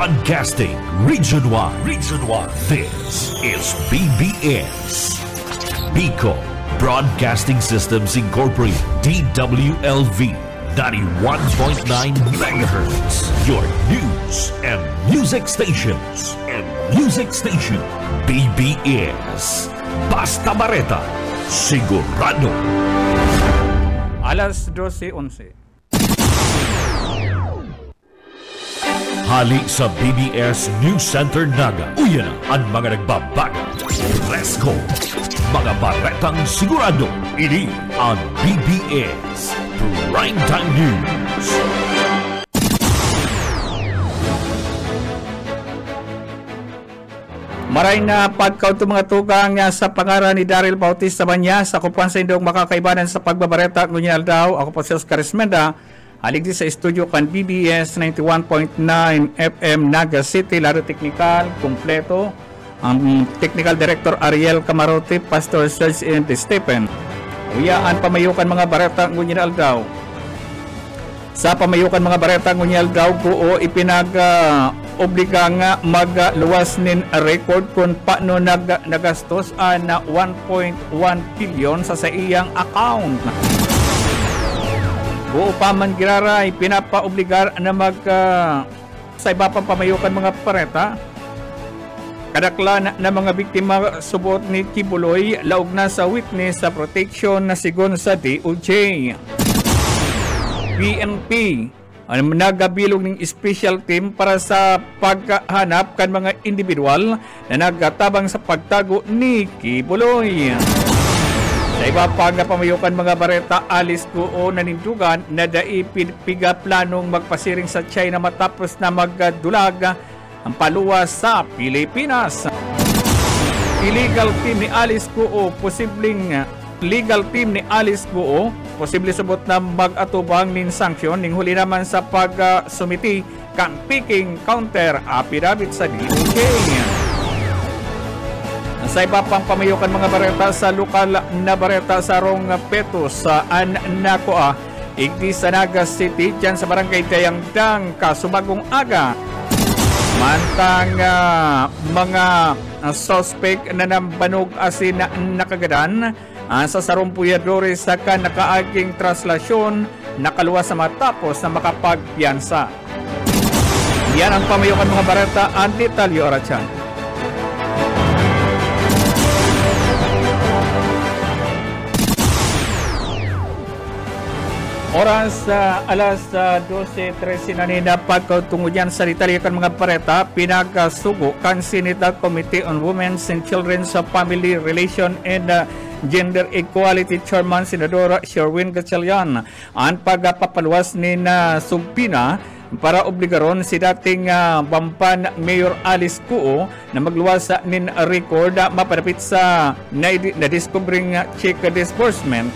Broadcasting Region 1. This is BBS. Bicol Broadcasting Systems Incorporated. DWLV 91.9 MHz. Your news and music stations. BBS. Basta Bareta. Sigurado. Alas 12:11. Hali sa BBS News Center Naga. Uyan ang mga nagbabaga. Let's go! Mga baretang sigurado. Ini ang BBS Primetime News. Maray na pagkaw ito mga tukang sa pangaran ni Daryl Bautista Banyas. Ako po ang sa indong makakaibanan sa pagbabareta. Ngunyal daw. Ako po si Oscar Esmenda. Halig di sa studio kan BBS 91.9 FM Naga City. Laro teknikal, kompleto. Ang Technical Director Ariel Camarote, Pastor Serge and Stephen. Uyaan pamayukan mga bareta ngunyal daw. Sa pamayukan mga bareta ngunyal daw buo ipinag-obliga nga magluwas nin record kung paano nagastos na 1.1 billion sa iyang account. Buo pa man giraray, pinapaobligar na sa iba pang pamayukan mga pareta. Kadakla na mga biktima subot ni Kibuloy, laog na sa witness sa protection na sigon sa DOJ. PNP, nagabilog ng special team para sa paghanap kan mga individual na nagatabang sa pagtago ni Kibuloy. Sa iba pa nga pamayukan mga bareta, alis ko nanindugan na daipiga planong magpasiring sa China matapos na magdulag ang paluwas sa Pilipinas. Illegal team ni Alice Guo, posibleng legal team ni Alice Guo, posible subot na mag-atubang nin sanksyon ning huli naman sa pag-sumiti kang Peking counter affidavit sa DOJ. Sa iba pang pamayukan mga bareta sa lokal na bareta sa Rong Petos sa Nacoa, igdi sa Naga City, dyan sa barangay Dayangdang, Kasumagong Aga. Mantang mga suspect na nambanog asin na nakagadan sa sarumpuyadores sa nakaaging traslasyon nakaluwas sa matapos na makapagpiyansa. Yan ang pamayukan mga bareta, Andy Talio Arachan. Oras alas 12:13 na nina pagkatungod yan sa Italiakan mga pareta, pinagsugo kan Senate Committee on Women's and Children's Family Relation and Gender Equality Chairman Senadora Sherwin Gatchalian ang pagpapaluwas ni Sumpina para obligaron si dating Bamban Mayor Alice Guo na magluwas nin record mapadapit sa na-discovering check disbursement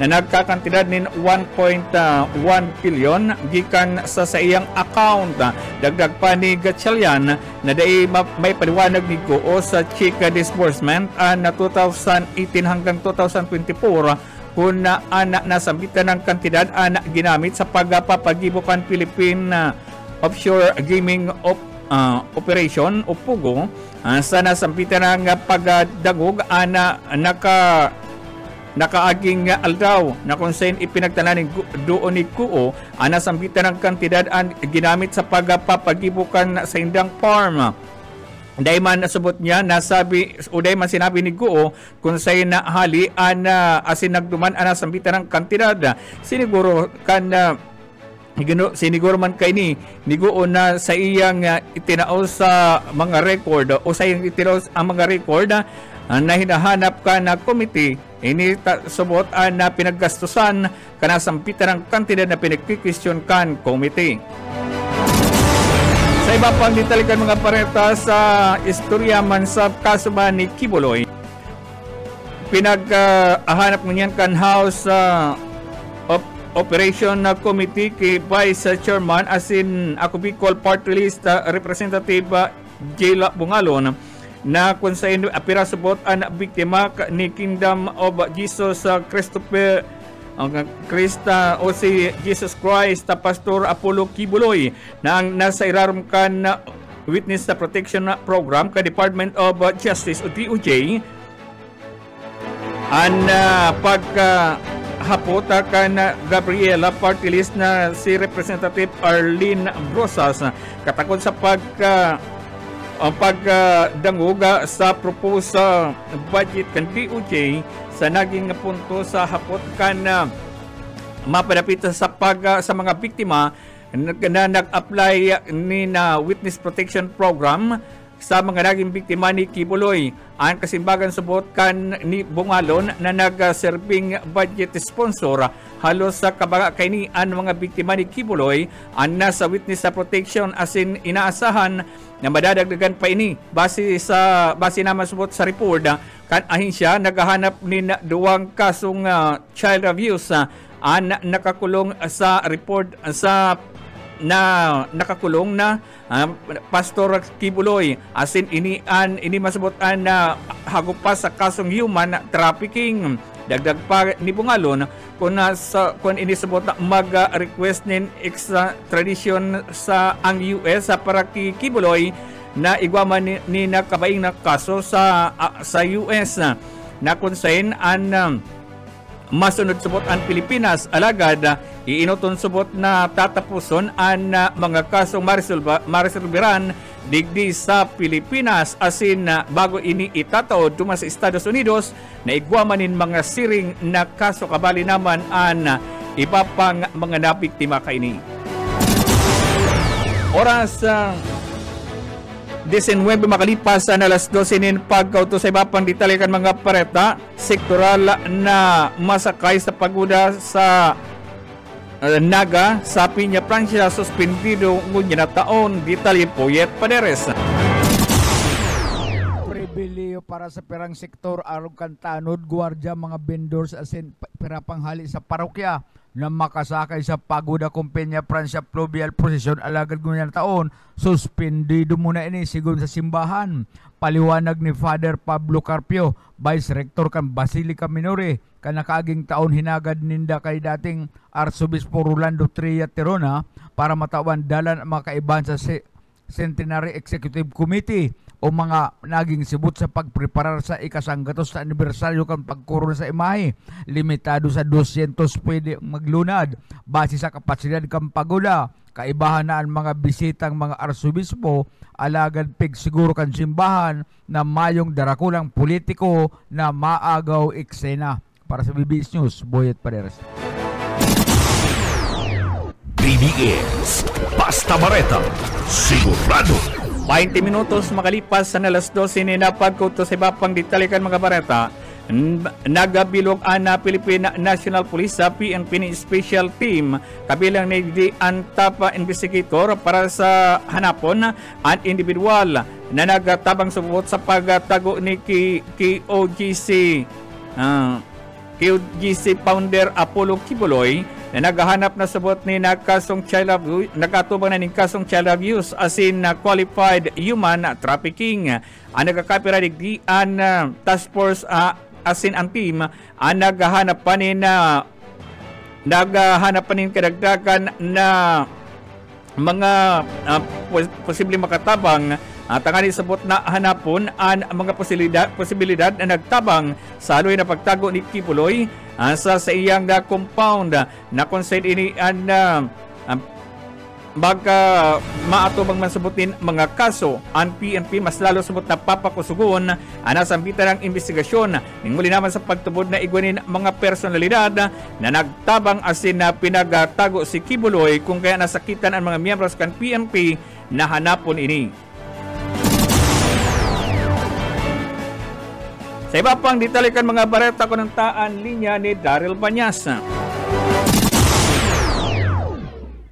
na nagkakantidad nin 1.1 billion gikan sa iyang account. Dagdag pa ni Gatchalian na dai may paliwanag ni Guo sa check disbursement na 2018 hanggang 2024 kung nasambitan ng kantidad na ginamit sa pagpapagibukan Philippine Offshore Gaming Operation o PUGO sa nasambitan ng pagdagog na nakaaging aldaw na kung saan ipinagtanan doon ni Guo nasambitan ng kantidad ginamit sa pagpapagibukan sa indang farm. Dahil man nasubot niya, nasabi, o dahil man sinabi ni Guo kung sa'y nahali asin nagduman nasambitan ng kantidad. Siniguro siniguro man kay ni Guo na sa iyang itinaos sa mga record o sa iyang itinaos ang mga record na hinahanap ka na committee ini subot na pinaggastusan kanasampitan ng kantidad na pinagkikwisyon kan committee. Sa iba pang ditalikan mga pareta sa istorya man sa kaso ba ni Kibuloy, pinaghahanap mo niyan kan House Operation Committee kay Vice Chairman asin ako Bicol Party List Representative Jayla Bungalon na kung sa apira subot ang biktima ni Kingdom of Jesus Christopher Krista o si Jesus Christ Pastor Apollo Kibuloy na ang nasa irarum kan Witness Protection Program ka Department of Justice o DOJ an pagkahapot kan Gabriela party list na si Representative Arlene Brosas katakod sa pagdanguga sa proposed budget kan DOJ sa naging punto sa hapot kan mapadapit sa mga biktima na nag-apply ni na Witness Protection Program sa mga naging biktima ni Kibuloy. Ang kasimbagan subot kan ni Bungalon na nag-serving budget sponsor halos sa kabaga kay ni ang mga biktima ni Kibuloy ang nasa Witness Protection asin inaasahan na madadagdagan pa ini base naman subot sa report kan ahinsya naghahanap ni duwang kasong child abuse ang nakakulong sa report sa nakakulong na Pastor Kibuloy asin ini masubotan na hagupas sa kasong human trafficking. Dagdag pa ni Bungalon kung inisabot na mag-request nin extradition sa ang US para kay Kibuloy na igwaman ni nakabaing na kaso sa US na konsain an masunod subot ang Pilipinas alagad iinoton subot na tatapuson ang mga kasong marisolveran digdi sa Pilipinas asin bago ini itataod tuma sa Estados Unidos na igwamanin mga siring na kaso kabali naman ang iba pang mga nabiktima kaini. Oras 19 makalipas na alas 12 nin pagkauto sa iba pang detalye kan mga pareta sektoral na masakay sa pagoda sa Naga sa Piña Francia suspendido ngunya na taon. Detalye Poyet Paderes. Pribileo para sa perang sektor arog kantanod gwardiya mga vendors asin pirapanghali sa parokya na makasakay sa pagoda kung Peña Francia Fluvial Procession alagad ngunya na taon. Suspendido muna ini sigon sa simbahan. Paliwanag ni Father Pablo Carpio, Vice Rector kan Basilica Minore, kanakaging taon hinagad ninda kay dating Arsobispo Rolando Tria Terona para matawan dalan ang mga kaibahan sa Centenary Executive Committee o mga naging sibut sa pagpreparar sa ikasanggatos sa anibersaryo kan pagkuron sa imahe. Limitado sa 200 pwede maglunad base sa kapasidad kan pagoda. Kaibahan na ang mga bisitang mga arsobispo alagad pig siguro kan simbahan na mayong darakulang politiko na maagaw eksena. Para sa BBS News, Boyet Paderes. BBS Basta Bareta sigurado 20 minutos makalipas sa alas 12 ni napagkuto sa iba pang detalye kan mga bareta. Nagabilog ang Philippine National Police sa PNP ni Special Team kabilang ni ang top investigator para sa hanapon ang individual na nagtabang subot sa pagtago ni KOGC founder Apollo Kibuloy na naghahanap na subot ni nakasong child abuse, nagkatubang na ni kasong child abuse asin na qualified human trafficking. Ang nagkakapira digdi ang task force asin ang team ang naghahanap pa nin kadagdagan na mga posibleng makatabang tangani sabot na hanapon ang mga posibilidad na nagtabang sa aloy na pagtago ni Kibuloy sa iyang compound na consider ini ang baga maatubang mansubutin mga kaso. Ang PNP mas lalo subot na papakusugon ang nasambitan ng investigasyon ning muli naman sa pagtubod na igwanin mga personalidad na nagtabang asin na pinagtago si Kibuloy kung kaya nasakitan ang mga miyembros kan PNP na hanapon ini. Sa iba pang detalye kan mga bareta kunantaan linya ni Daryl Banyas.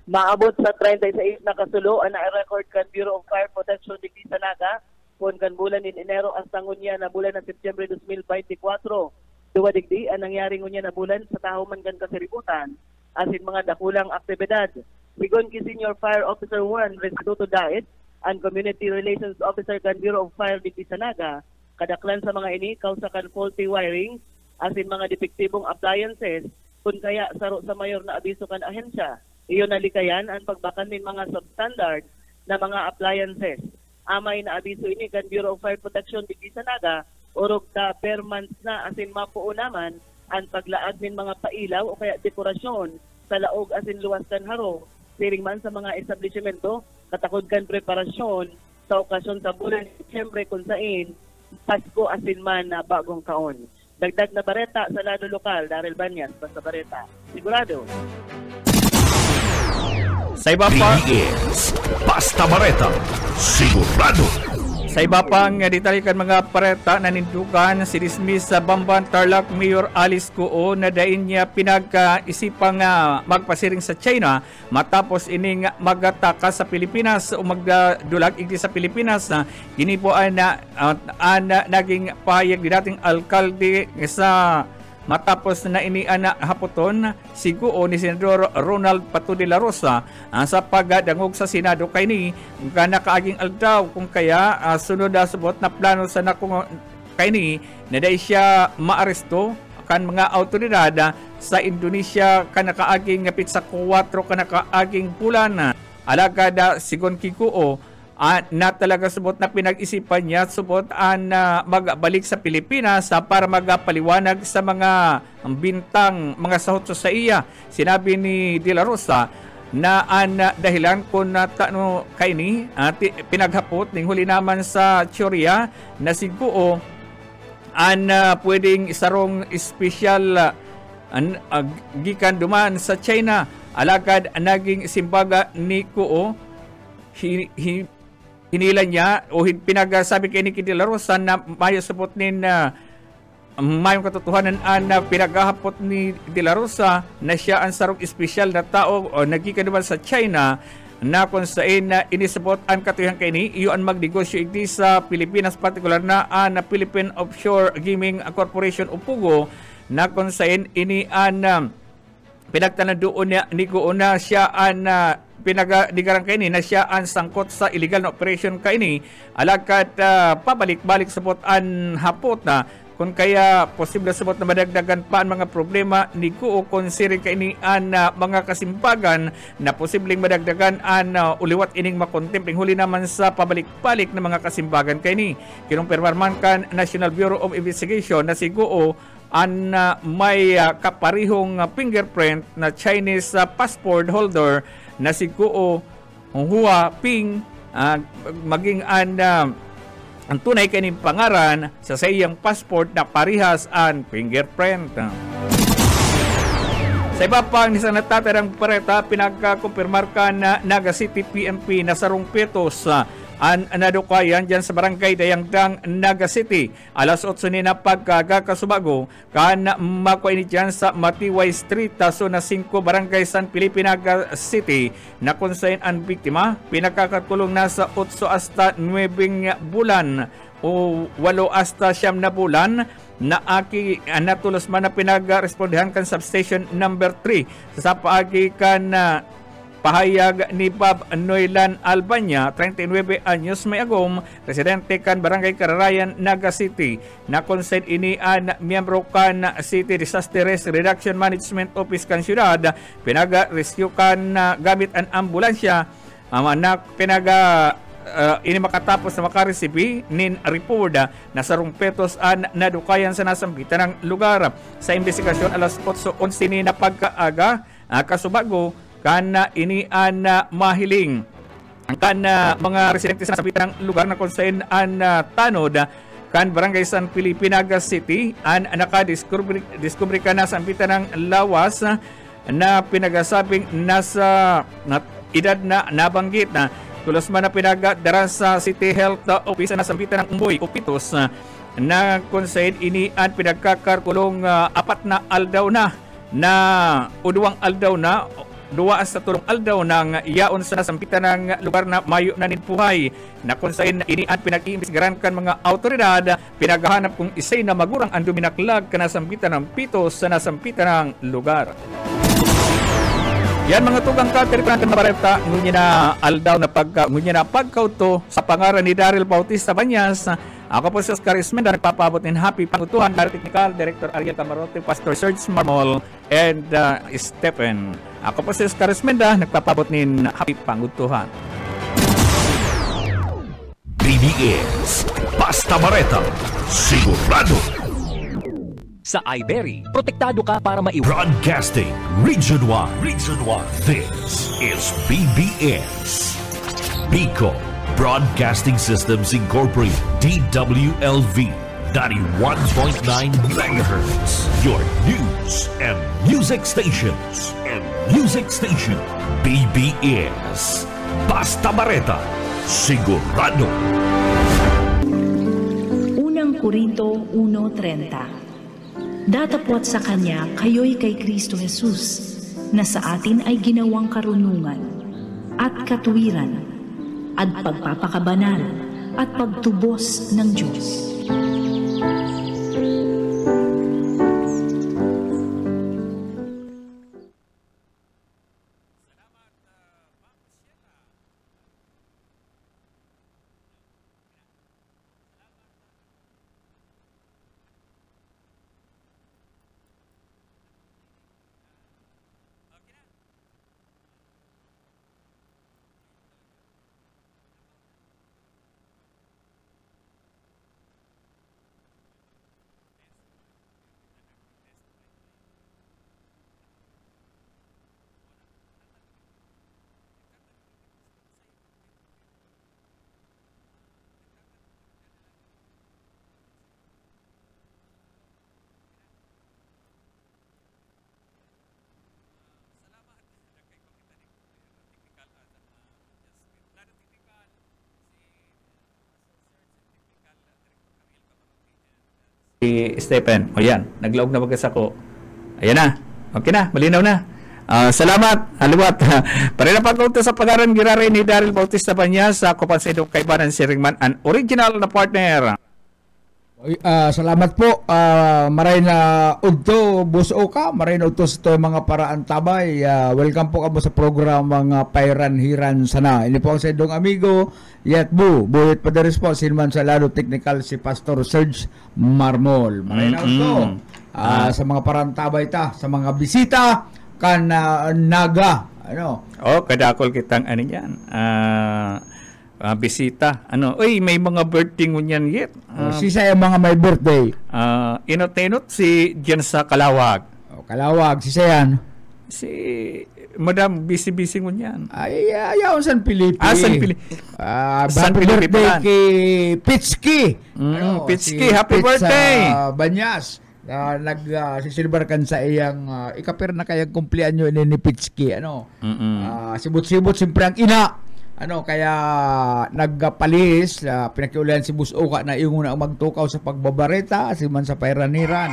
Maabot sa 36 na kasulo ang na-record kan Bureau of Fire Protection digdi sa Naga kung kan bulan ni Enero hasta ngunya na bulan ng Setyembre 2024. Duwa digdi ang nangyari ngunya na bulan sa tahuman kan kasiributan asin mga dakulang aktibidad. Sigon ki Senior Fire Officer 1 Restituto Daet ang Community Relations Officer kan Bureau of Fire digdi sa Naga, kadaklan sa mga ini kausa kan faulty wiring asin mga depektibong appliances kung kaya saro sa mayor na abiso kan ahensya. Iyon nalikayan ang pagbakan ng mga substandard na mga appliances. Amay na abiso ini kan Bureau of Fire Protection di sa Naga, urog ta per month na asin mapuo naman ang paglaag min mga pailaw o kaya dekorasyon sa laog asin luwas kan haro. Siring man sa mga establishmento, katakod kan preparasyon sa okasyon sa bulan, siyempre kung sain, Pasko asin man na bagong kaon. Dagdag na bareta sa lado lokal, Daryl Banyas, basta bareta. Sigurado. Sa iba pa, DBS Basta Bareta Sigurado. Sa iba pang detalye kan mga pareta nanindugan si dismiss sa Bamban Tarlac Mayor Alice Cuo na dain niya pinag-isipang magpasiring sa China matapos ining magataka sa Pilipinas o magdulag igdi sa Pilipinas. Ginibuan na naging pahayag ni dating alkalde sa matapos na iniana hapoton si Cuo ni Senador Ronald Pato de la Rosa sa pagdangog sa Senado kay ni nakaaging aldaw kung kaya sunod subot na plano sa nakung kay ni na dahil siya maaresto kan mga autoridad sa Indonesia kan nakaaging ngapit sa 4 kan nakaaging bulan. Alagad sigon ki Cuo na talaga subot na pinag-isipan niya subot magbalik sa Pilipinas para magpaliwanag sa mga bintang mga sahot sa iya. Sinabi ni De La Rosa na dahilan kung kay ni pinaghapot ning huli naman sa Choria na si Cuo pwedeng isarong espesyal gikan duman sa China. Alagad naging simbaga ni Cuo hinila niya o pinagsabi kay ni De La Rosa na mayo support nin mayong katotohanan na pinaghahapot ni De La Rosa na siya ang sarong espesyal na tao o nagikan naman sa China na kung saan inisabot ang katuyan kay ni iyo ang magnegosyo iti sa Pilipinas, partikular na ang Philippine Offshore Gaming Corporation o PUGO na kung saan ini ang pinagtanan doon ni Cuo na siya ang pinagdigarang kay ni na siya ang sangkot sa illegal na operation kay ni alagkat pabalik-balik sabot an hapot na kung kaya posible sabot na madagdagan pa ang mga problema ni Cuo kung siri kay ni an mga kasimbagan na posibleng madagdagan an uliwat ining makontempling huli naman sa pabalik-balik na mga kasimbagan kay ni kinumpirmar man kan National Bureau of Investigation na si Cuo an may kaparihong fingerprint na Chinese passport holder na si Cuo Hua Ping maging ang tunay kaning pangaran sa iyang passport na parihas ang fingerprint. Sa iba pang isang natatarang pareta, pinagkakumpirmar ka na Naga City PNP na sarong petos ang nadukayan dyan sa barangay Dayangdang, Naga City. Alas 8 na pagkagakasubago kan makuha ni dyan sa Matiway Street, Zona 5, Barangay San Felipe, Naga City na kung saan ang biktima pinakakatulong na sa 8 hasta 9 bulan o 8 hasta 9 na bulan na natulos man na pinag-respondihan kan substation number 3 sa paagi kan pahayag ni Bob Noylan Albania, 39 anyos may agom, residente kan Barangay Kararayan, Naga City, na konsent ini an miyembro kan City Disaster Risk Reduction Management Office kan syudad, pinaga-rescue kan gamit an ambulansya, na ini makatapos na makaresibi nin report na sarong petos an nadukayan sa nasambitan ng lugar. Sa investigasyon alas 8:11 ni na pagkaaga, kasubago kana ini an mahiling kan mga residente sa nasambitan ng lugar na kung saan an tanod kan Barangay San Felipe, Naga City an nakadiskubre ka na sambitan ng lawas na pinagasabing nasa edad na nabanggit na tulos man na pinagadara sa City Health Office na sambitan ng Umboy o Pitos na kung saan ini an pinagkakarkulong 4 na aldaw na uduwang aldaw na 2 sa tulong aldaw ng yaon sa nasampitan ng lugar na mayo na ninpuhay na kung saan ini an pinag-iimbestigaran kan mga autoridad pinaghahanap kung isay na magurang ang duminaklag ka nasampitan ng Pitos sa nasampitan ng lugar. Yan mga tugang kateripan na bareta ngunya na aldaw na pagkauto sa pangaran ni Daryl Bautista Banyas. Ako po si Oscar Ismenda, nagpapabot ng happy pangutuhan dari Technical Director Ariel Camarote, Pastor Serge Marmol, and Stephen. Ako po si Oscar Ismenda, nagpapabot ng happy pangutuhan. is Basta Bareta, sigurado. Sa iBerry, protektado ka para maiwan. Broadcasting Region 1. This is BBS. Bicol Broadcasting Systems Incorporated. DWLV 91.9 MHz. Your news and music stations. BBS. Basta Bareta, sigurado. Unang Korinto 1:30. Datapwat sa Kanya, kayo'y kay Kristo Jesus, na sa atin ay ginawang karunungan, at katuwiran, at pagpapakabanal, at pagtubos ng Diyos. Si Stephen, o yan, naglaog na bagas ako. Ayan na, okay na, malinaw na. Salamat, haluwat. Para na pagkunta sa pag-aran girare ni Daryl Bautista Banya sa Kupansidong Kaibanan si Ringman, an original na partner. Salamat po. Maray na udto buso ka, maray na udto sa mga paraan tabay. Welcome po kamo sa program mga Pairan Hiran Sana. Ini po ang sa idong amigo Yet buhit pa deres po sinman sa lado technical si Pastor Serge Marmol. Maray na udto sa mga paraan tabay ta, sa mga bisita kan naga. Ano? Kadakol kitang ano yan. Bisita. Uy, may mga birthday ngunyan yet. Sisa yung mga may birthday. Inot-inot si Jen sa Kalawag. Kalawag, sisa yan. Si Madam busy-busy ngunyan. Ay, ayaw San Felipe. San Felipe. San Felipe birthday kay Pitski. Pitski, happy birthday. Banyas. Nagsisilbar kan sa iyang ikapir na kayang kumplianyo ni Pitski. Sibot-sibot siyempre ang ina. Kaya nagpalis, pinakiulan si Busoka na yung una magtukaw sa pagbabareta, si man sa pairaniran.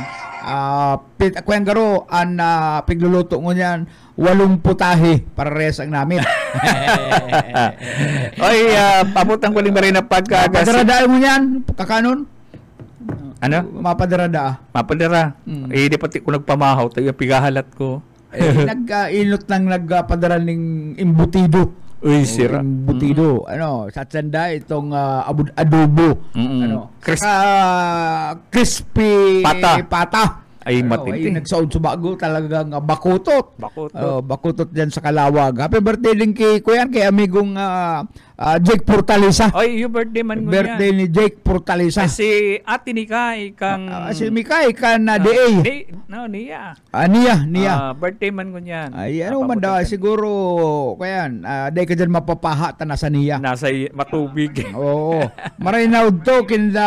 Ako yung garo, pigluluto mo niyan, 8 putahe para res ang namin. Oy, pabutang ko rin na pagkagas. Padaradaan mo niyan, kakanon? Mapadara. Di pati ko nagpamahaw, tayo pigahalat ko. Nag-inot ng nagpadara ng imbutido. Uy, sira. Butido. Sa tsanda itong adobo. Crispy pata. Ay, matindi. Nagsaod sumago talagang bakutot. Bakutot dyan sa Kalawag. Happy birthday din kay amigong Jake Portalisa. Oy, yung birthday man mo birthday ni Jake Portalisa. Si Ate Nikay kang... si Mikay kan DA. Niya. Birthday man ko niyan. Ay, man daw, siguro, kayan, day ka dyan mapapaha ta nasa niya. Nasa matubig. Oo. Maray na udto kinda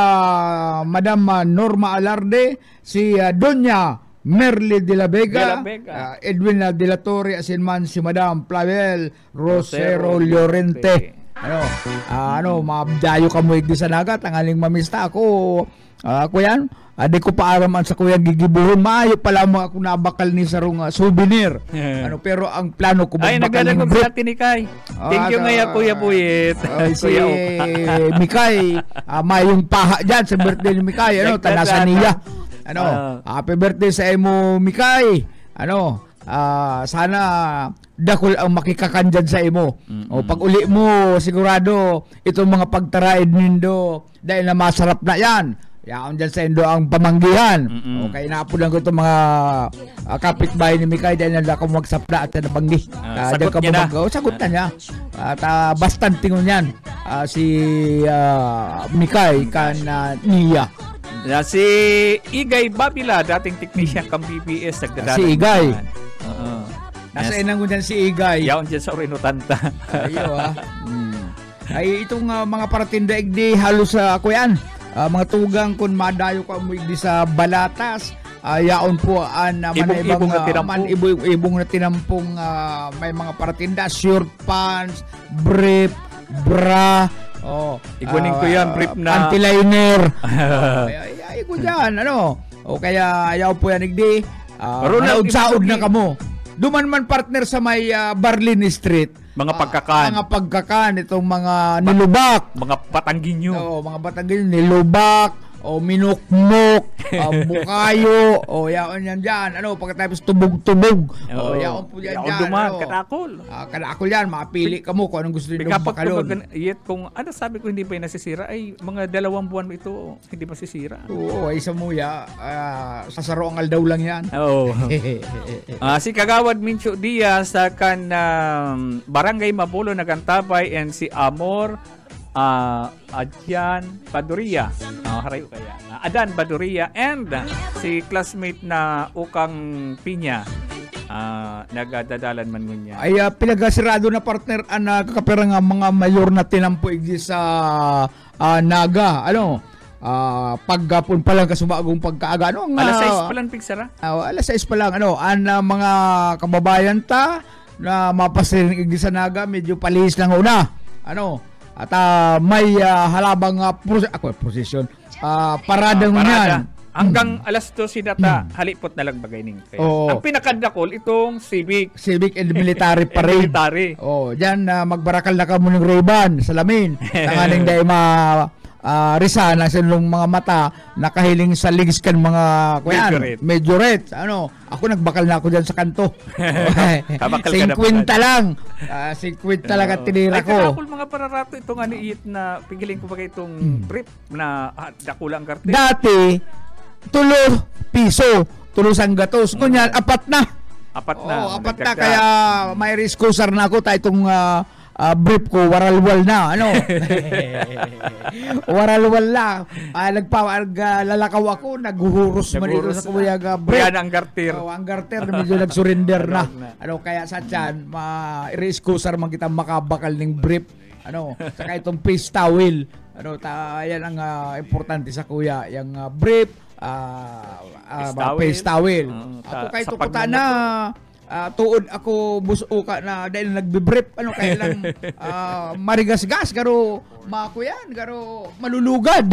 Madam Norma Alarde, si Doña Merly de la Vega, Edwin de la Torre, asinman si Madam Flavel Rosero Llorente. Mabdayo ka mo igdi sa nagat, ang aling mamista ako. Kuyan, di ko pa araman sa kuya gigibuhon. Maayo pala mo ako nabakal ni sarong souvenir. Pero ang plano ko ay nagdadagog sa Ate Nikay. Thank you ngaya Kuya Buyit. Si Mikay, mayong paha dyan sa birthday ni Mikay. Tanasa niya. Happy birthday sa imo Mikay. Sana dakol ang makikakandyan sa imo. Pag uli mo sigurado itong mga pagtaraid nindo dahil na masarap na yan. Yaon dyan sa indo ang pamanggihan. Kaya naapunan ko itong mga kapitbahay ni Mikay dahil na ako magsapla at nabanggi. Sagot niya na. Sagot na niya. At bastan tingon yan. si Mikay kan Nia. Si Igay Babila, dating technician kang BBS, nagdadala. Si Igay. Oo. Nasa inang ko dyan si Igay. Yaon dyan sa Orinotanta. Ayo Ay itong mga paratindaig di halos ako yan. Mga tugang kung madayo ka mo di sa Balatas. Yaon po ibong ibong na tinampong may mga paratinda, short pants, brief, bra, iguanin ko yan, brief na anti-liner. Ay ko dyan, kaya yaw po yan igdi. Manaud-saud na kamo. Duman man partner sa may Barlin Street. Mga pagkakan. Itong mga nilubak. Mga Batangginyo. Mga Batangginyo, nilubak. Minukmok, bukayo, yaon yan dyan, pagkatapos tubog-tubog, yaon po yan dyan, kadakol. Kadakol yan, mapili ka mo kung anong gusto nyo bakalon. Kung sabi ko hindi pa yung nasisira, ay mga 2 buwan mo ito, hindi pa sisira. Oo, ay sa muya, sasaro ang aldaw lang yan. Oo. Si Kagawad Mincho Diaz sa kan Barangay Mabulo Nagantabay and si Amor Adyan Baduria, Adan Baduria and si classmate na Ukang Pinya, nagadadalan man ngunya. Ay pinagasirado na partner kakapera nga mga mayor na tinampo igdi sa Naga, paggapon pa lang kasubagong pagkaaga, alas 6 pa lang pigsara. Alas 6 pa lang, mga kababayan ta na mapasiring igdi sa Naga, medyo palihis lang una, at may halabang prosesyon, paradang yan. Hanggang alas 12 data, halipot na lang bagay ning. Ang pinakadakol itong civic and military parade. Diyan magbarakal na ka mo ng Ray-Ban, salamin. Nanganing dahil risa na sinulong mga mata nakahiling sa ligis kan mga majorette. Ako nagbakal na ako dyan sa kanto. 50 lang. 50 lang at tinira ko. Ay, kakakul mga pararato ito nga niiyit na pigiling ko ba itong brief na dakulang karte. Dati, 3 piso. 3 sanggatos. Kunyan, 4 na. 4 na. 4 na. Kaya may riskusar na ako tayo itong brief ko, waralwal na, waralwal na. Lalakaw ako, naghuhuros man ito sa kuyaga brief. Yan ang garter. Ang garter, medyo nagsurrender na. Kaya sa tiyan, i-excusar man kita makabakal ng brief. Saka itong face towel. Yan ang importante sa kuya, yung brief, face towel. Ako kahit tukuta na, tuod ako busuka na dahil nagbibrief kaya lang marigas-gas garo mako yan garo malulugad.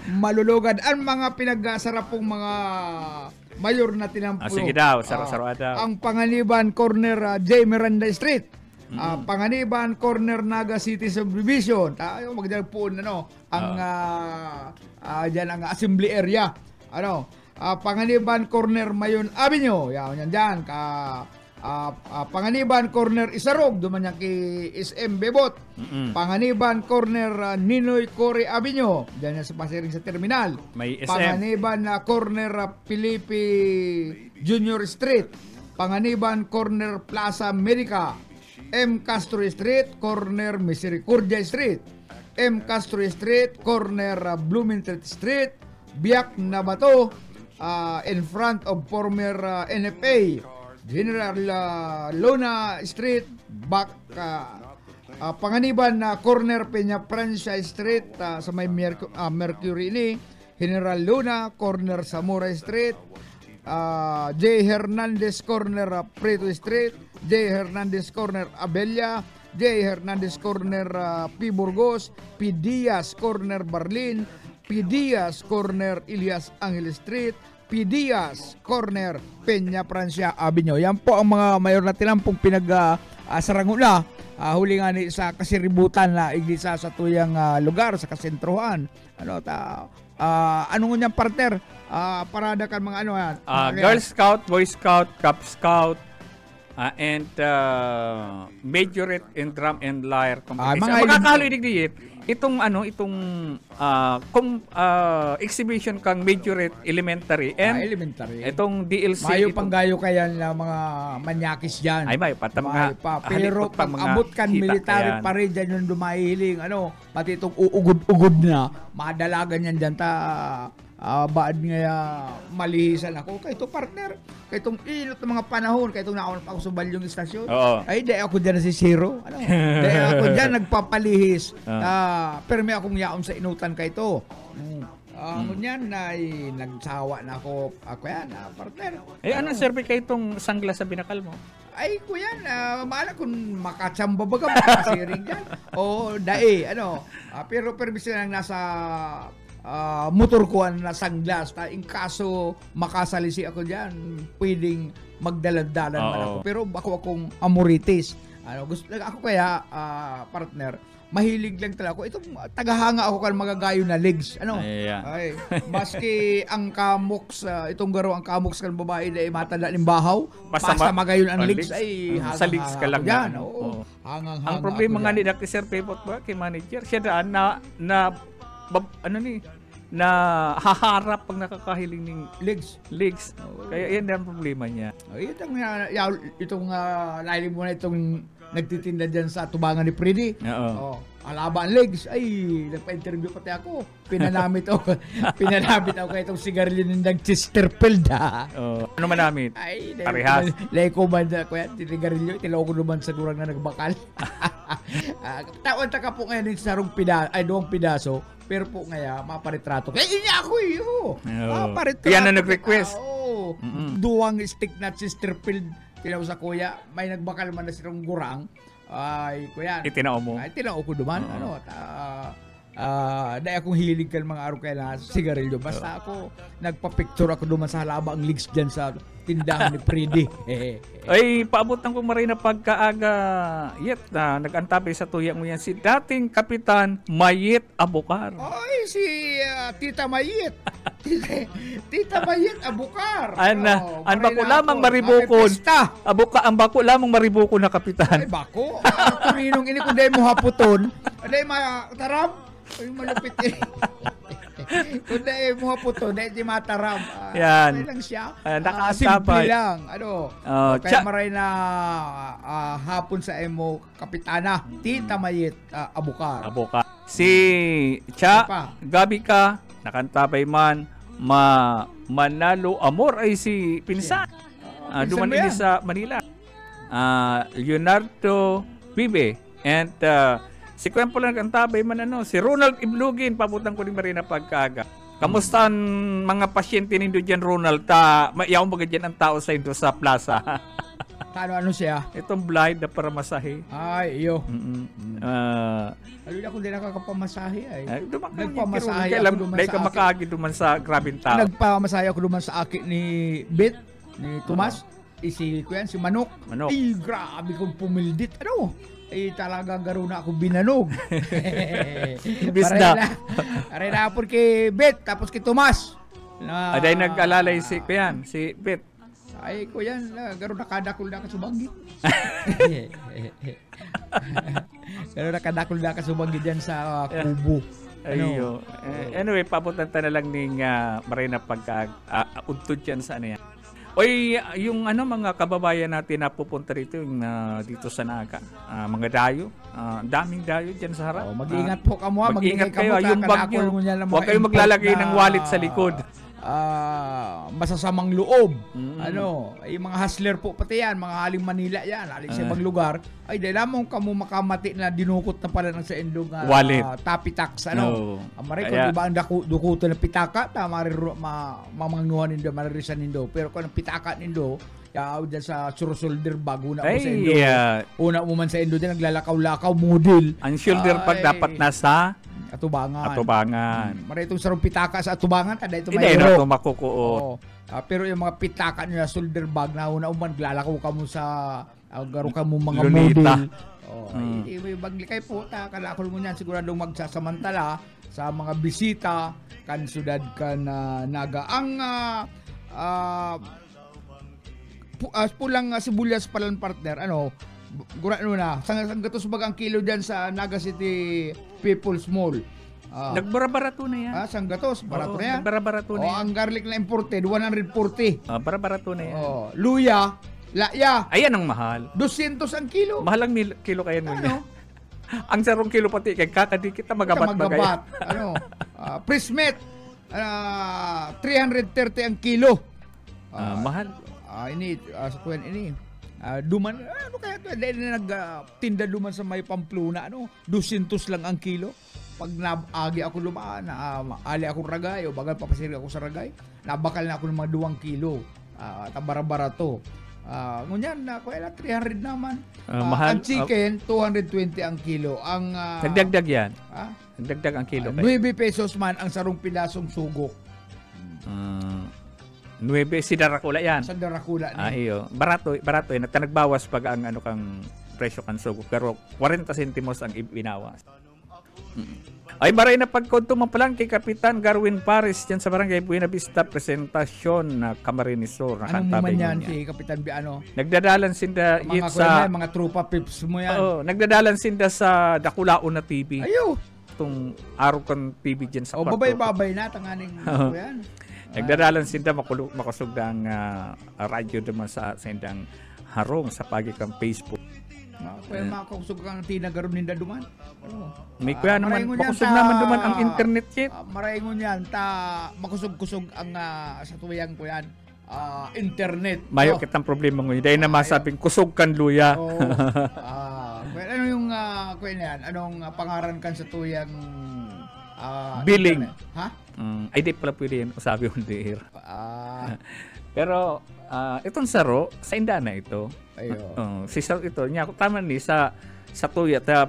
Malulugad ang mga pinagsarapong mga mayor na tinampo. Sige daw, saro-sarada. Ang Panganiban Corner J. Miranda Street, Panganiban Corner Naga City Subdivision, tayo magdalpon ang diyan ang assembly area, Panganiban Corner Mayon Avenue, yan dyan, Panganiban Corner Isarog, duman yan ki SM Bebot. Panganiban Corner Ninoy Corey Avenue, dyan yan sa pasiring sa terminal. May SM. Panganiban Corner Filipe Junior Street, Panganiban Corner Plaza America, M. Castro Street, Corner Misericordia Street, M. Castro Street, Corner Blumentritt Street, Biak na Bato, in front of former NFA, General Lona Street, back Panganiban Corner Peña Francia Street, sa may Mercury ni General Luna, Corner Zamora Street, J. Hernandez Corner Preto Street, J. Hernandez Corner Abella, J. Hernandez Corner P. Burgos, P. Diaz Corner Barlin, P. Diaz Corner Elias Angel Street, P. Diaz Corner Peña Francia Avenue. Yan po ang mga mayor na tinampong pinag-saranguna. Huli nga ni sa kasiributan na iglesia sa tuyang lugar, sa kasentruhan. Ano ngunyan partner? Parada kan mga yan? Girl Scout, Boy Scout, Cub Scout, and majorette in drum and lyre competition. mga Magkakahaloy digdiyit itong exhibition kang majorette elementary and elementary. itong DLC Mayo panggayo kayan na mga manyakis dyan. ay may patam nga Pero halipot pang pag mga abot kan hita military kayan. pa rin dyan yung dumahiling. Pati itong uugod-ugod na, madalagan yan dyan baad nga malihisan ako. Kaya ito partner, kaya itong inot ng mga panahon, kaya itong naon ako sa balyong istasyon. Oo. Ay, di ako dyan na si Zero. Di ako dyan nagpapalihis. Pero may akong yaon sa inutan kay ito. Ngunyan ay nagsawa na ako. Ako yan, partner. Ano survey kay itong sanglas sa binakal mo? Ay, kuyan, maala kung makatsamba baga, makasiring dyan. O, dae, pero bisa lang nasa motor ko na sunglass. In kaso makasalisi ako dyan, pwedeng magdalandalan man ako. Pero akong amoritis. Ako kaya, partner, mahilig lang talaga ako. Itong tagahanga ako kan magagayo na legs. Ay, maski ang kamoks, itong garo ang kamoks kan babae na matanda ng bahaw, basta magayon ang legs, ay sa legs ka lang yan. Ang problema nga ni Dr. Sir Pepot ba, kay manager, siya daan na haharap pag nakakahiling ng legs. Kaya yan ang problema niya. Itong lalim mo na itong nagtitinda dyan sa tubangan ni Freddy. Alaba ang legs. Ay, nagpa-interview pati ako. Pinanamit ako kaya itong sigarilyo ng Chesterfield. Ano manamit? Ay, parehas. Leko man ko yan. Sigarilyo, tilaw ko naman sa durang na nagbakal. Taon taka po ngayon yung sarong duwang pidaso. Pero po ngayon, maparitrato. Kaya inya ako maparitrato. Yan na nag-request. Duwang stick na Chesterfield. Tinaw sa kuya, may nagbakal man na sirong gurang. Ay, kuya. Itinao mo? Ay, tinao ko duman. Dahil akong hilig ka mga araw kaya na sigarilyo. Basta ako, nagpa-picture ako duman sa halaba ang leaks dyan sa tindahan ni Freddy. Ay, paabot ng kumari na pagkaaga na nag-antabi sa tuya mo yan si dating Kapitan Mayit Abukar. Ay, si Tita Mayit. Tita Mayit Abukar. Ang bako lamang maribukon. Ang bako lamang maribukon na kapitan. Ay, bako. Kuninong ini kung dahil mo haputon. Dahil mataram. Ay, malupit kung dahil mo haputon, dahil di mataram. Yan. Ano lang siya? Nakaasabay. Simple lang. Kaya maray na hapon sa emo kapitana. Tita Mayit Abukar. Si Gabi ka, nakantabay man, Manalo Amor ay si Pinsan. Duman ini sa Manila. Leonardo Bibe and si Kuya po lang nakantabay man si Ronald Iblugin, pabutang ko rin marina pagkaga. Kamusta ang mga pasyente nindo dyan, Ronald? Mayaw mo dyan ang tao sa indo sa plaza. Ano siya? Itong blind na para masahe. Ay, iyo. Alula kung di nakakapamasahe ay. Nagpamasahe ako duman sa akin. Duman sa grabing tao. Nagpamasahe ako duman sa akin ni Bet, ni Tomas. Si Kuyan, si Manok. Ay, grabe kong pumildit. Ay, talagang garo na ako binanog. Ibis na. Aray na po kay Bet, tapos kay Tomas. Aday nag-alalay si Kuyan, si Bet. Ay, Kuyan, garo na kadakol na kasubanggi. Garo na kadakol na kasubanggi dyan sa kubo. Anyway, papuntan na lang ning marina pagka-untod yan sa yan. Oy, yung mga kababayan natin na pupunta rito yung dito sa Naga, mga dayo, daming dayo diyan sa harap. Mag-ingat po kamo, mag-ingat kayo, yung bagyo. Huwag kayong maglalagay ng wallet sa likod. Masasamang loob. Yung mga hustler po pati yan, mga haling Manila yan, haling sa ibang lugar. Ay, dahil lamang kamo makamati na dinukot na pala ng sa endong wallet. Tapitax. Maray ko, diba ang dukuto ng pitaka, mamangnuhan nindo, maririsan nindo. Pero kung ang pitaka nindo, yaw dyan sa shoulder bag, una mo sa endo. Una mo man sa endo din, naglalakaw-lakaw, model. Ang shoulder bag dapat nasa Atubangan. Maray itong sarong pitaka sa atubangan, tada ito mayroon. Hindi na ito makukuot. Pero yung mga pitaka nyo na shoulder bag na una uman, naglalakaw ka mo sa garo ka mo mga Lunita. Model. May baglikay po, kalakol mo niyan, siguradong magsasamantala sa mga bisita, kan sudad kan Naga. Ang pulang sibuyas palang partner, ano, gura na, sang gatos bag ang kilo dyan sa Naga City People's Mall. Nagbara-barato na yan. Sang gatos, barato Oo, na yan. nagbara-barato na yan. Ang garlic na imported, 140. Bara-barato na yan. Luya, laya, Ayan ang mahal. 200 ang kilo. Mahal ang kilo kaya mo Ano? Ang 0 kilo pati kay kakadi kita magabat Magabat. Ano? Prismet, 330 ang kilo. mahal. Ini sa kuwan ini. Duman, ano kaya ito? Dahil nagtinda duman sa may Pamplona, ano? 200 lang ang kilo. Pag naagi ako lumaan, ali ako ragay, o bagal papasiri ako sa ragay, nabakal na ako ng mga 2 kilo. Tabara-bara to. Ngunyan, kuya 300 naman. Mahal. Ang chicken, 220 ang kilo. Ang Nagdagdag yan. Nagdagdag ang kilo. 9 pesos man ang sarong pilasong sugok. 9 si Darakula yan. Sa Darakula ni. Iyo. Barato yan. Nagbawas pag ang ano kang presyo kan sugok. Pero 40 sentimos ang ibinawas. Ay maray na pagkonto man palang kay Kapitan Garwin Paris dyan sa Barangay Buena Vista, presentasyon na Camarines Sur. Anong mo man yan si Kapitan Biano? Nagdadalan sinda Mga sa mga trupa pips mo yan. Oo, nagdadalan sinda sa Dakulaon na TV. Ayo. Itong araw kan TV dyan sa kwarto. Babay-babay na tanganing ko yan. Nagdadalan sinda makusog ang radyo naman sa sindang harong sa pagikang Facebook. Kaya makakusog kang tinagaron ninda duman. May kuya naman, makusog naman duman ang internet kit. Maraingon yan, makusog-kusog ang sa tuyang ko yan. Internet. Mayo kitang problema ngayon. Dahil na masabing kusog kan luya. Ano yung kuya na yan? Anong pangaran kan sa tuyang billing? Internet? Ha? Ay di pala pwede yan. Sabi ko hindi. Pero itong saro, sa indana ito. Si saro ito, niya tama ni sa tuya sa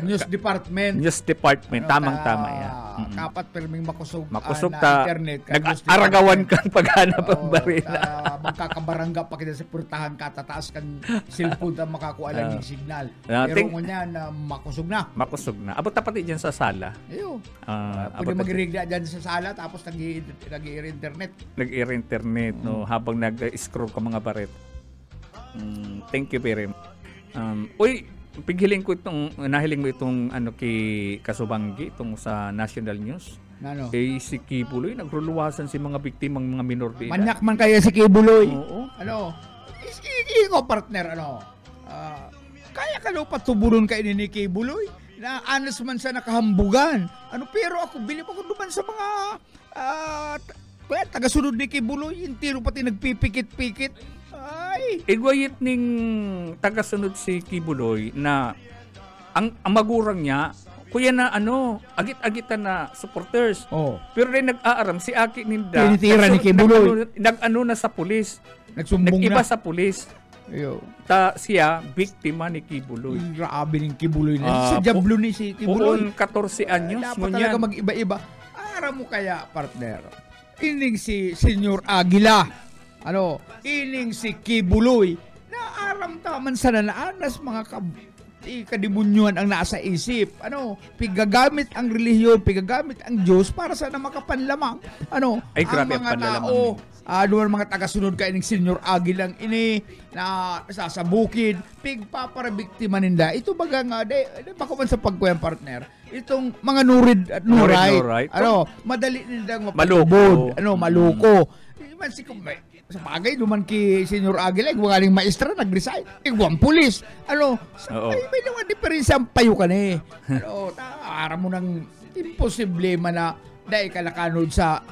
News Department. News Department, tamang-tama yan. Kapat perming makusog ta internet. Nag-aragawan kang paghanap ang barina. Magkakabarangga pa kita sa purtahan ka, tataas kan cellphone ta makakuha lang yung signal. Pero ngunyan, makusog na. Makusog na. Abot pati dyan sa sala. Ayo. Pwede mag-irigla dyan sa sala, tapos nag-i-air internet. Nag-air internet, no, habang nag-scroll ka mga baret. Thank you very much. Nahiling mo itong ano kay Kasubanggi itong sa National News. Ano? Si Kibuloy nagruluwasan si mga biktimang mga minor de edad. Manyak man kaya si Kibuloy. Oo. Ano? Ikaw partner ano? Kaya ka daw patuburon ka ni Kibuloy na anas man sa nakahambugan. Ano pero ako bilib ako duman sa mga taga-sunod ni Kibuloy, yung tiro pati nagpipikit-pikit. Ay! Igwayit ning tagasunod si Kibuloy na ang magurang niya, kuya na agit-agitan na supporters. Pero rin nag-aaram si Aki Ninda. Tinitira ni Kibuloy. Nag-ano na sa pulis. Nagsumbong Nag-iba na. sa pulis. Ayo. Siya, biktima ni Kibuloy. Grabe ng Kibuloy na. Sa jablo ni si Kibuloy. Poon 14 anyos. Dapat talaga mag-iba-iba. Aram mo kaya, partner. Ining si Senyor Aguila. Ining si Kibuloy na aram taman sa nanaanas mga kadimunyuhan ang nasa isip. Pigagamit ang relihiyon, pigagamit ang Diyos para sana makapanlamang. Ay, grabe ang mga panlalamang. tao, doon mga taga-sunod ka ining Senyor Aguilang ini na sasabukid, pigpaparabiktima ninda. Ito baga nga, bako man sa pagkuyan partner, itong mga nurid at nuray. Madali nindang mapatubod. Maluko. Sa bagay, duman ki Senyor Aguila, galing maestra, nag-resign. Igwang pulis. May naman diferensya ang payo ka ni. Aram mo nang imposible man na dahil kalakanod sa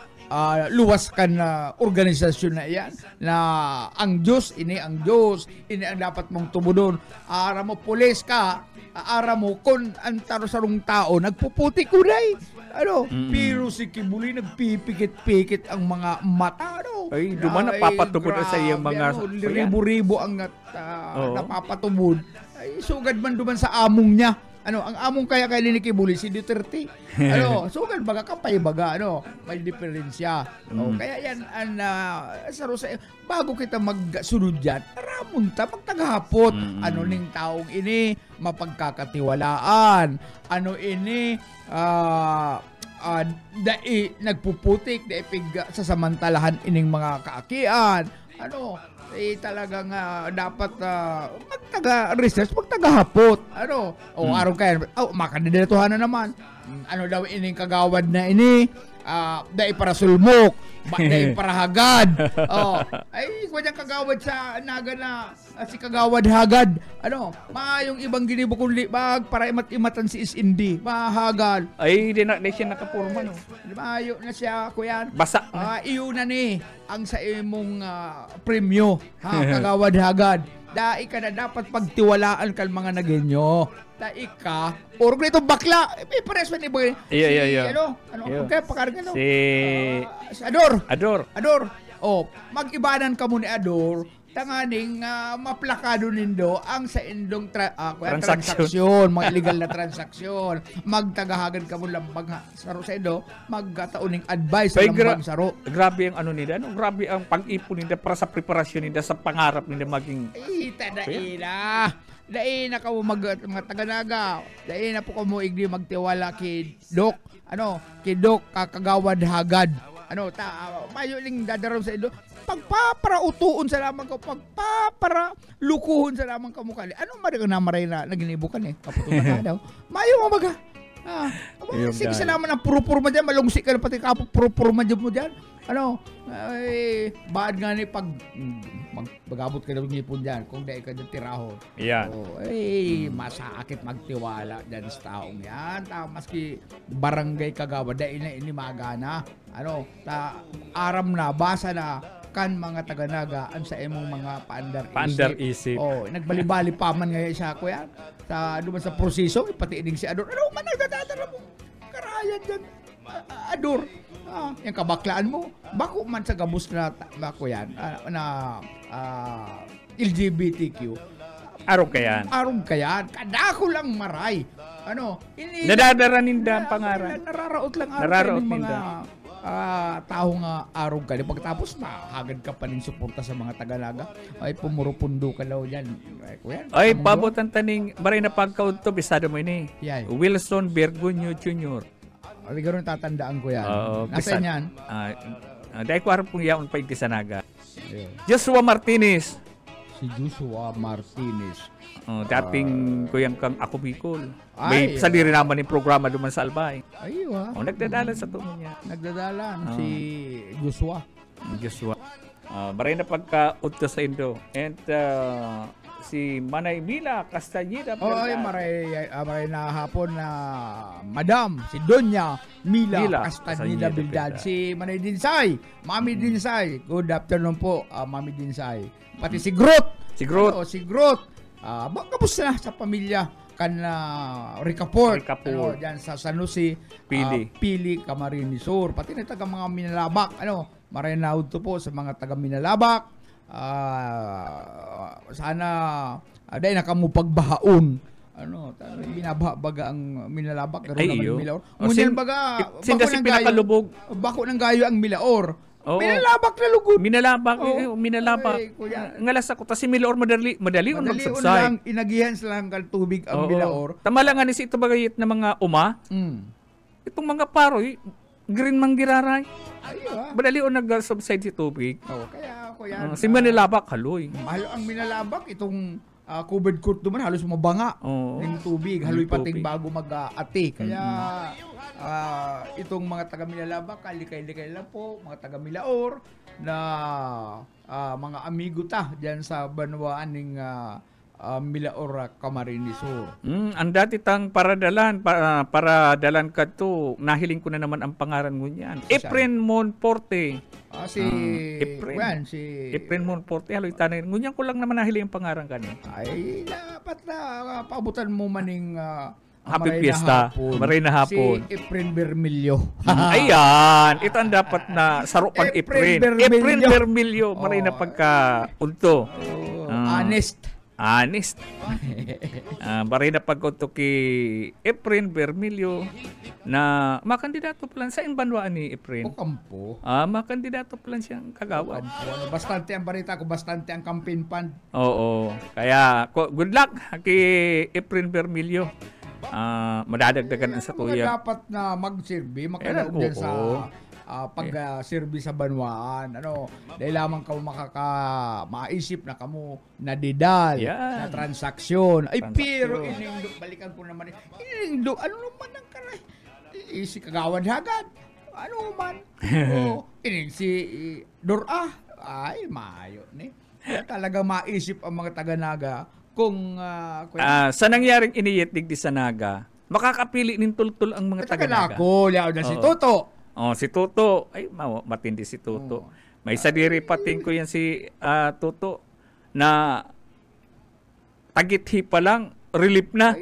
luwas kan organisasyon na yan na ang Diyos, ini ang dapat mong tumudon. Aram mo, pulis ka, aram mo, kung ang sarong tao, nagpuputi kunay. Pero si Kibuloy nagpipikit-pikit ang mga mata. Ay, duman napapatubod na sa iyang mga... Ribo-ribo ang napapatubod. Ay, sugad man duman sa among niya. Ang among kaya ni Kibuloy, si Duterte. Sugad baga, kapay baga, may diferensya. Kaya yan, bago kita magsunod dyan, ramunta, magtaghapot. Ning taong ini, mapagkakatiwalaan. Nagpuputik, sa samantalahan ining mga kaakian. talagang dapat magtaga-research, magtaga-hapot. Ano? Araw kayo, makandidatuhan na naman. Ano daw ining kagawad na ini? Dai para sulmok, dai para hagad. Ay, kunyang kagawad sa naga na si kagawad hagad. Ano, maayong ibang ginibo kundi bag para imat-imatan si isindi, mahagad. Ay, di siya nakapurma, no? Maayo na siya, kuyan. Basa. Iyo na ni ang sa imong premyo, kagawad hagad. Dai ka na dapat pagtiwalaan kal mga nagenyo. Dai ka, or ganito bakla, may pares man iba. Iya. Ano kaya pakarga no? Si Ador. Ador. Mag-ibanan ka mo ni Ador. Tanganing maplakado nindo ang sa indong transaksyon, mga illegal na transaksyon. Magtagahagan ka mo lambang saro sa indo, magkatauning advice sa lambang saro. Grabe ang ano nila, no? Grabe ang pag-ipon nila para sa preparasyon nila sa pangarap nila maging... Dai na ka mo mga taganaga. Dai na po ka mo igdi magtiwala kay Doc. Kay Doc kagawad hagad. Mayo ling dadarom sa indo. Pagpaparautuon sa lamang ka, pagpapara lukuhon sa lamang ka mukha. Ano namaray na naginibukan kaputukan na daw. Mayo mo baga. Sige sa naman ang puro-puro dyan, malungsik ka na pati puro-puro mo dyan. Baad nga ni pag magabot ka na ngipon dyan kung dahil ka dyan tiraho. Yan. Masakit magtiwala dyan sa taong yan. Maski barangay kagawa, dahil na inimagana. Aram na, basa na, kan mga taganaga ang sa imong mga paandar-isip. Nagbalibali pa man ngayon siya ko yan. Duman sa proseso, pati ining si Ador. Ano man nagdadadara mo? Karayan dyan. Ador. Yung kabaklaan mo. Bako man sa gabos na bako yan. LGBTQ. Arong kayan. Kadako lang maray. Nadadara ninda ang pangaran. Nararaot lang ninda. Tao nga arong ka. Pagtapos hagad ka pa ning suporta sa mga tagalaga. Ay, pumurupundo ka daw yan. Ay, pabutan taning maray na pagkaunto, bisado mo ini. Yay. Wilson Bergunyo Jr. Ay, gano'n tatandaan ko yan. Nasaan yan? Dahil ko harap pong yaon pa yung Tisanaga. Joshua Martinez. Si Joshua Martinez. Dating kuyang kang Ako Bicol. May sadiri naman yung programa duman sa Albay. Aywa. Nagdadalan sa tungo niya. Nagdadalan si Joshua. Maray na pagka-udto sa Indo. And si Manay Mila Castañeda. Maray na hapon na Madam, si Donya Mila Castañeda Bildad. Si Manay Dinsay, Mami Dinsay. Good afternoon po, Mami Dinsay. Pati si Groot. Si Groot. Kamusta na sa pamilya kan Ricaport. Diyan sa San Jose, Pili, Camarines Sur. Pati na taga mga Minalabak. Maray na udto po sa mga taga Minalabak. Sana dahil nakamupagbahaon binabaga ang Minalabak karon naman Milaor. Ngunyan baga bako ng gayo ang Milaor. Minalabak na lugod. Minalabak. Ngalas ako ta si Milaor madali on magsubside. Inagihan sila ang tubig ang Milaor. Tama lang nga ni si ito bagayit na mga itong mga paroy green manggiraray. Madali on nag-subside si tubig. Kaya ako yan. Si Minalabak haloy. Mahalo ang Minalabak itong covered court duman halos mabanga ng tubig, haloy pating bago mag-ate. Kaya itong mga taga Minalabak, kalikay-likay lang po, mga taga Milaor na mga amigo ta diyan sa banwaan ng Milaor Camarines Sur. Ang dati tang paradalan ka to. Nahiling ko na naman ang pangaran mo niyan. Efren Monforte. Efren Monforte. Haloy tanay. Ngunyan ko lang naman nahiling ang pangaran ka niya. Ay, dapat na paabutan mo maning Happy Fiesta. Maray na hapon. Si Efren Bermilyo. Ayan. Ito ang dapat na sarupan Efren Bermilyo. Maray na pagka-unto. Honest. Baray na pagkunto kay Efren Bermilyo na makandidato plan sa banwaan ni Efren. Kampo. Makandidato plan siyang kagawad. Bastante ang balita ko, bastante ang campaign fund. Oo. Kaya good luck kay Efren Bermilyo. Madadagdagan ang sa tuya. Dapat na mag-serve, makalaog din sa pag-service sa banwaan. Dahil lamang kamo maisip na kamo nadidal na transaksyon. Ay, pero balikan ko naman. Ano naman ang karay? Si Kagawad Hagad. Ano man? Si Dora. Ay, maayo ni. Talaga maisip ang mga taga-Naga kung sa nangyaring iniyit digdi sa Naga, makakapili nin tultul ang mga taga-Naga. Si Toto. Si Toto. Ay, matindi si Toto. May sadiri pating ko yan si Toto na tagithi pa lang, relief na.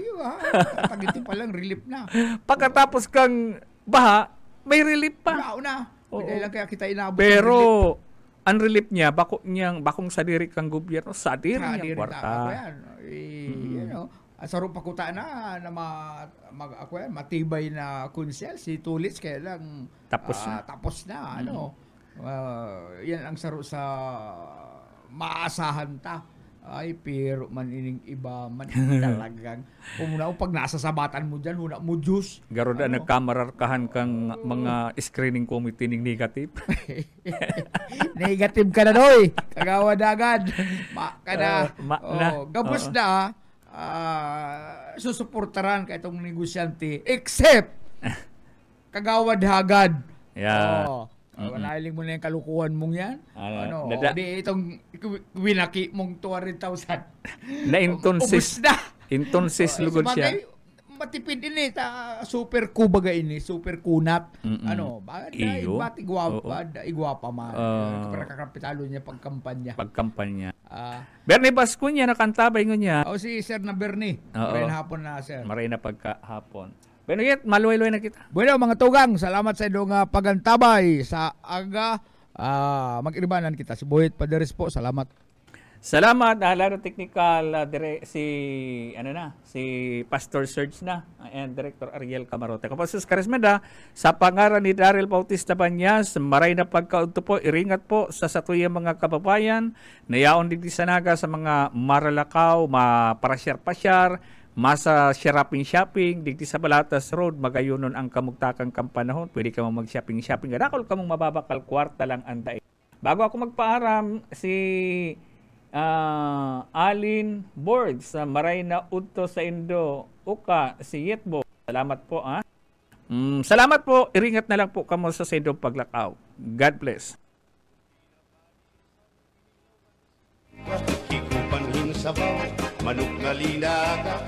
Tagithi pa lang, relief na. Pagkatapos kang baha, may relief pa. Dahil lang kaya kita inabot. Pero ang relief niya, bakong sadiri kang gobyerno, sadiri niyang kwarta. Sarong pakuta na matibay na kunsel si Tulits kaya lang tapos na yan ang saro sa maasahan ta. Ay, pero man ining iba man talagang pag nasa sabatan mo dyan, huna mo juice. Garo na nagkamararkahan kang mga screening committee ng negative. Negative ka na doy. Kagawad agad. Gabos na susuportaran ka itong negosyante except Kagawad Hagad. Wanahiling mo na yung kalukuhan mong yan. Di itong winaki mong 200,000. Na-intonsis. Intonsis lugod siya. Matipid ini super kubaga ini, super kunat. Igwapa man. Para kakapitalo niya pagkampanya. Bernie Basco niya nakantabay niya. Si Sir na Bernie. Maray na hapon na, Sir. Maray na pagkahapon. Pero yet, maluway-luway na kita. Bueno, mga tugang, salamat sa idong pagantabay sa aga. Mag-iribanan kita. Si Boyet Paderes po, salamat. Salamat, laro technical si Pastor Serge na and Director Ariel Camarote. Kapag sus Karismeda, sa pangaran ni Daryl Bautista Banyas, maray na pagkaunto po, iringat po sa satuyang mga kababayan, nayaon digdi sa Naga sa mga maralakaw, maparasyar-pasyar, masa shopping, digdi sa Balatas Road, magayunon ang kamugtakang kampanahon, pwede ka mag-shopping. Gadakol ka mong mababakal, kwarta lang anday. Bago ako magpaaram, si Alin Board sa Maray na Udto sa Indo, Uka, si Yetbo. Salamat po, salamat po, iringat na lang po kamo sa Indo paglakaw. God bless. Hikupan hinsabaw, manok na linaga,